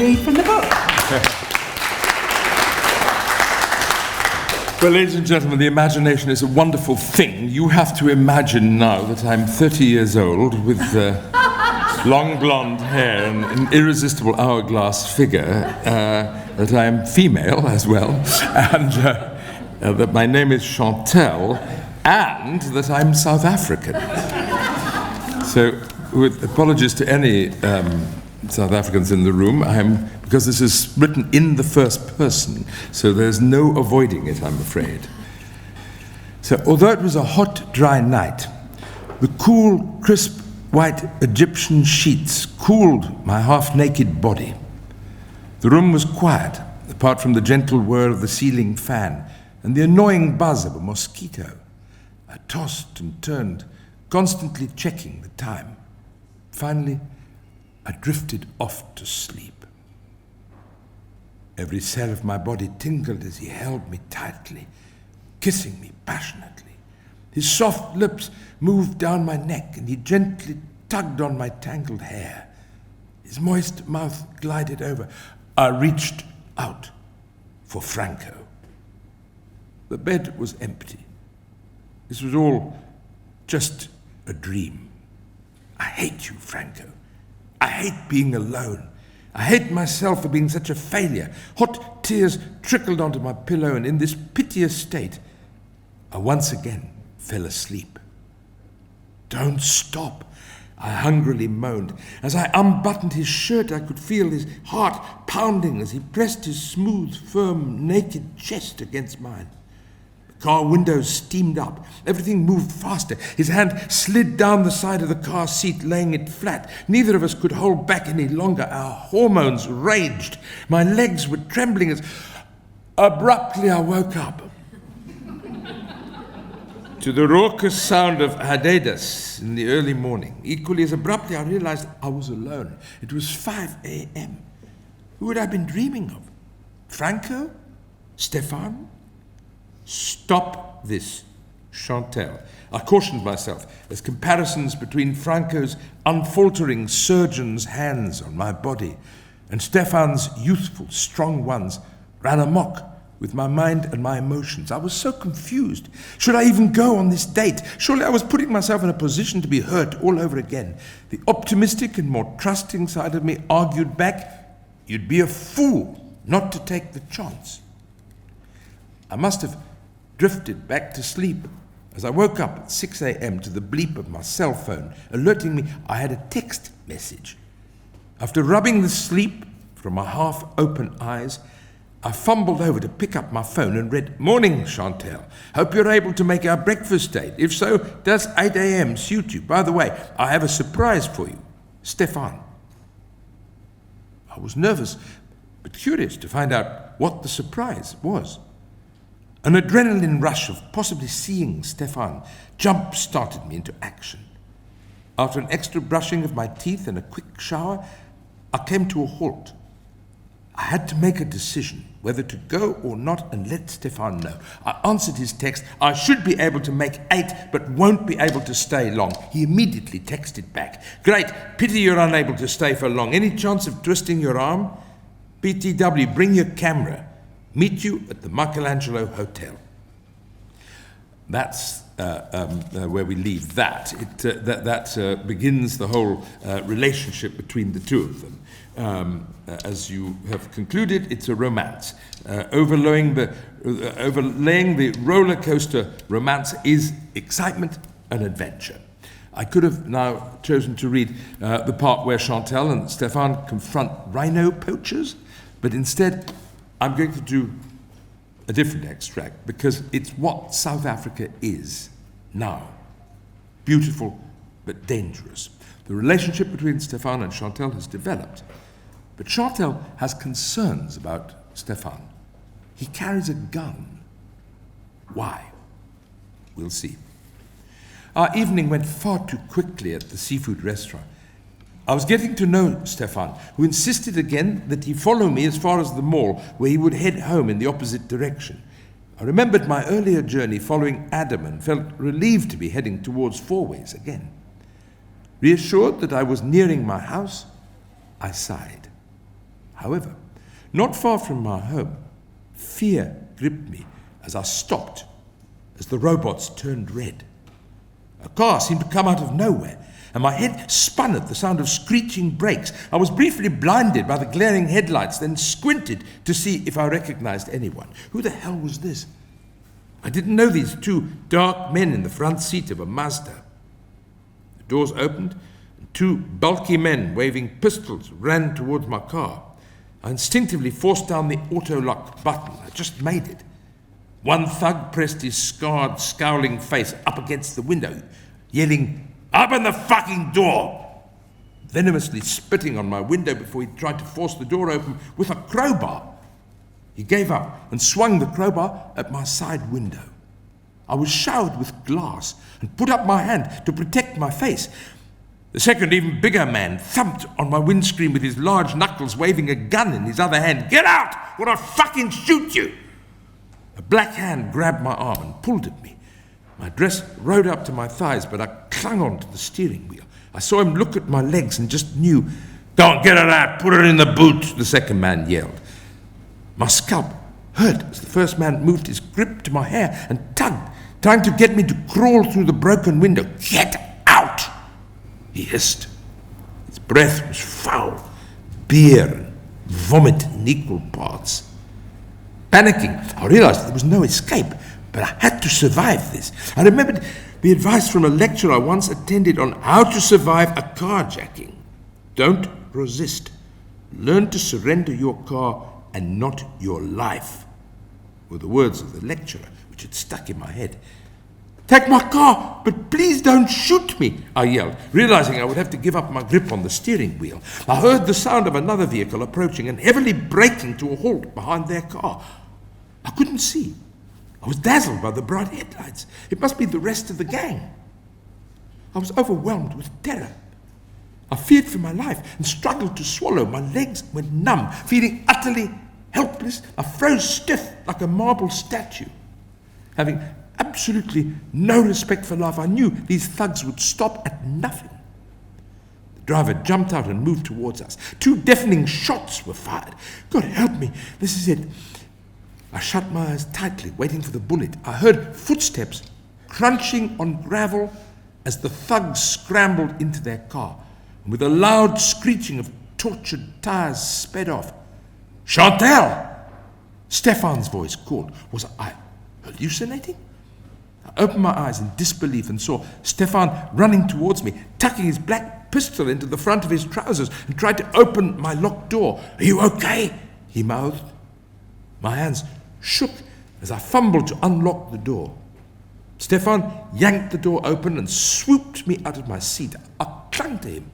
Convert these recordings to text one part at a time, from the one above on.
read from the book. Well, ladies and gentlemen, the imagination is a wonderful thing. You have to imagine now that I'm 30 years old with long blonde hair and an irresistible hourglass figure, that I'm female as well, and that my name is Chantal, and that I'm South African. So, with apologies to any South Africans in the room, because this is written in the first person, so there's no avoiding it, I'm afraid. So, although it was a hot, dry night, the cool, crisp, white Egyptian sheets cooled my half-naked body. The room was quiet, apart from the gentle whir of the ceiling fan and the annoying buzz of a mosquito. I tossed and turned, constantly checking the time. Finally, I drifted off to sleep. Every cell of my body tingled as he held me tightly, kissing me passionately. His soft lips moved down my neck, and he gently tugged on my tangled hair. His moist mouth glided over. I reached out for Franco. The bed was empty. This was all just a dream. I hate you, Franco. I hate being alone. I hate myself for being such a failure. Hot tears trickled onto my pillow, and in this piteous state, I once again fell asleep. Don't stop, I hungrily moaned. As I unbuttoned his shirt, I could feel his heart pounding as he pressed his smooth, firm, naked chest against mine. The car windows steamed up. Everything moved faster. His hand slid down the side of the car seat, laying it flat. Neither of us could hold back any longer. Our hormones raged. My legs were trembling as abruptly I woke up to the raucous sound of Hadedas in the early morning. Equally as abruptly, I realized I was alone. It was 5 a.m. Who had I been dreaming of? Franco? Stefan? Stop this, Chantal. I cautioned myself as comparisons between Franco's unfaltering surgeon's hands on my body and Stefan's youthful, strong ones ran amok with my mind and my emotions. I was so confused. Should I even go on this date? Surely I was putting myself in a position to be hurt all over again. The optimistic and more trusting side of me argued back, you'd be a fool not to take the chance. I must have drifted back to sleep as I woke up at 6 a.m. to the bleep of my cell phone, alerting me I had a text message. After rubbing the sleep from my half-open eyes, I fumbled over to pick up my phone and read, "Morning, Chantal. Hope you're able to make our breakfast date. If so, does 8 a.m. suit you? By the way, I have a surprise for you. Stefan." I was nervous, but curious to find out what the surprise was. An adrenaline rush of possibly seeing Stefan jump-started me into action. After an extra brushing of my teeth and a quick shower, I came to a halt. I had to make a decision whether to go or not and let Stefan know. I answered his text. I should be able to make 8, but won't be able to stay long. He immediately texted back. Great, pity you're unable to stay for long. Any chance of twisting your arm? PTW, bring your camera. Meet you at the Michelangelo Hotel. That's where we leave that. That begins the whole relationship between the two of them. As you have concluded, it's a romance. Overlaying the roller coaster romance is excitement and adventure. I could have now chosen to read the part where Chantal and Stefan confront rhino poachers, but instead I'm going to do a different extract because it's what South Africa is now. Beautiful but dangerous. The relationship between Stefan and Chantal has developed, but Chantal has concerns about Stefan. He carries a gun. Why? We'll see. Our evening went far too quickly at the seafood restaurant. I was getting to know Stefan, who insisted again that he follow me as far as the mall, where he would head home in the opposite direction. I remembered my earlier journey following Adam and felt relieved to be heading towards Fourways again. Reassured that I was nearing my house, I sighed. However, not far from my home, fear gripped me as I stopped, as the robots turned red. A car seemed to come out of nowhere, and my head spun at the sound of screeching brakes. I was briefly blinded by the glaring headlights, then squinted to see if I recognized anyone. Who the hell was this? I didn't know these two dark men in the front seat of a Mazda. The doors opened, and two bulky men waving pistols ran towards my car. I instinctively forced down the auto-lock button. I just made it. One thug pressed his scarred, scowling face up against the window, yelling, "Open the fucking door!" venomously spitting on my window before he tried to force the door open with a crowbar. He gave up and swung the crowbar at my side window. I was showered with glass and put up my hand to protect my face. The second, even bigger man thumped on my windscreen with his large knuckles, waving a gun in his other hand. "Get out, or I'll fucking shoot you!" A black hand grabbed my arm and pulled at me. My dress rode up to my thighs, but I clung on to the steering wheel. I saw him look at my legs and just knew. "Don't get it out, put it in the boot," the second man yelled. My scalp hurt as the first man moved his grip to my hair and tugged, trying to get me to crawl through the broken window. "Get out!" he hissed. His breath was foul, beer and vomit in equal parts. Panicking, I realized there was no escape, but I had to survive this. I remembered the advice from a lecture I once attended on how to survive a carjacking. Don't resist. Learn to surrender your car and not your life, were the words of the lecturer, which had stuck in my head. "Take my car, but please don't shoot me," I yelled, realizing I would have to give up my grip on the steering wheel. I heard the sound of another vehicle approaching and heavily braking to a halt behind their car. I couldn't see. I was dazzled by the bright headlights. It must be the rest of the gang. I was overwhelmed with terror. I feared for my life and struggled to swallow. My legs went numb, feeling utterly helpless. I froze stiff like a marble statue. Having absolutely no respect for life, I knew these thugs would stop at nothing. The driver jumped out and moved towards us. 2 deafening shots were fired. God help me, this is it. I shut my eyes tightly, waiting for the bullet. I heard footsteps crunching on gravel as the thugs scrambled into their car, and with a loud screeching of tortured tires sped off. "Chantal!" Stefan's voice called. Was I hallucinating? I opened my eyes in disbelief and saw Stefan running towards me, tucking his black pistol into the front of his trousers, and tried to open my locked door. "Are you okay?" he mouthed. My hands shook as I fumbled to unlock the door. Stefan yanked the door open and swooped me out of my seat. I clung to him,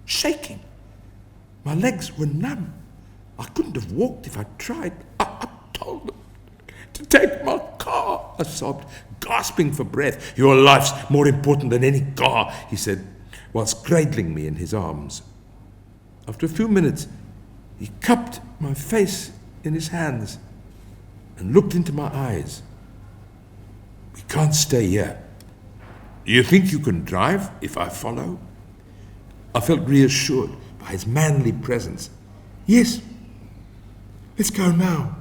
shaking. My legs were numb. I couldn't have walked if I'd tried. I told them to take my car, I sobbed, gasping for breath. "Your life's more important than any car," he said, whilst cradling me in his arms. After a few minutes, he cupped my face in his hands and looked into my eyes. "We can't stay here. Do you think you can drive if I follow?" I felt reassured by his manly presence. "Yes, let's go now."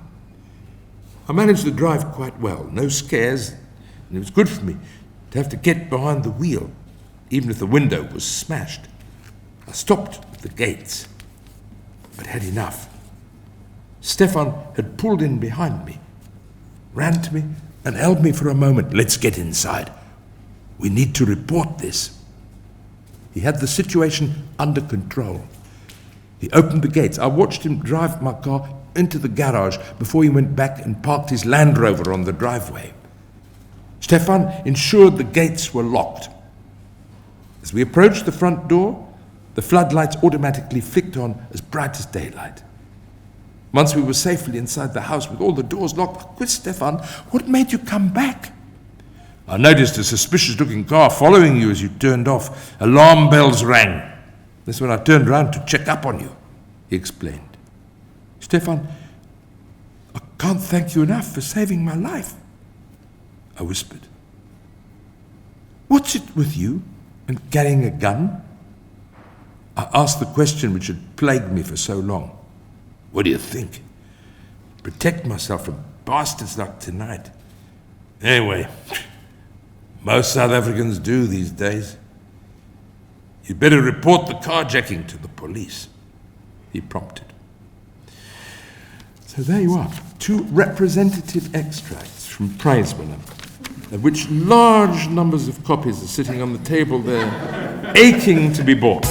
I managed to drive quite well, no scares, and it was good for me to have to get behind the wheel, even if the window was smashed. I stopped at the gates, but had enough. Stefan had pulled in behind me, ran to me, and held me for a moment. "Let's get inside. We need to report this." He had the situation under control. He opened the gates. I watched him drive my car into the garage before he went back and parked his Land Rover on the driveway. Stefan ensured the gates were locked. As we approached the front door, the floodlights automatically flicked on as bright as daylight. Once we were safely inside the house with all the doors locked, I quizzed Stefan, "What made you come back?" "I noticed a suspicious-looking car following you as you turned off. Alarm bells rang. That's when I turned around to check up on you," he explained. "Stefan, I can't thank you enough for saving my life," I whispered. "What's it with you and carrying a gun?" I asked the question which had plagued me for so long. What do you think? Protect myself from bastards like tonight. Anyway, most South Africans do these days. You'd better report the carjacking to the police, he prompted. So there you are, 2 representative extracts from Prizewinner, of which large numbers of copies are sitting on the table there, aching to be bought.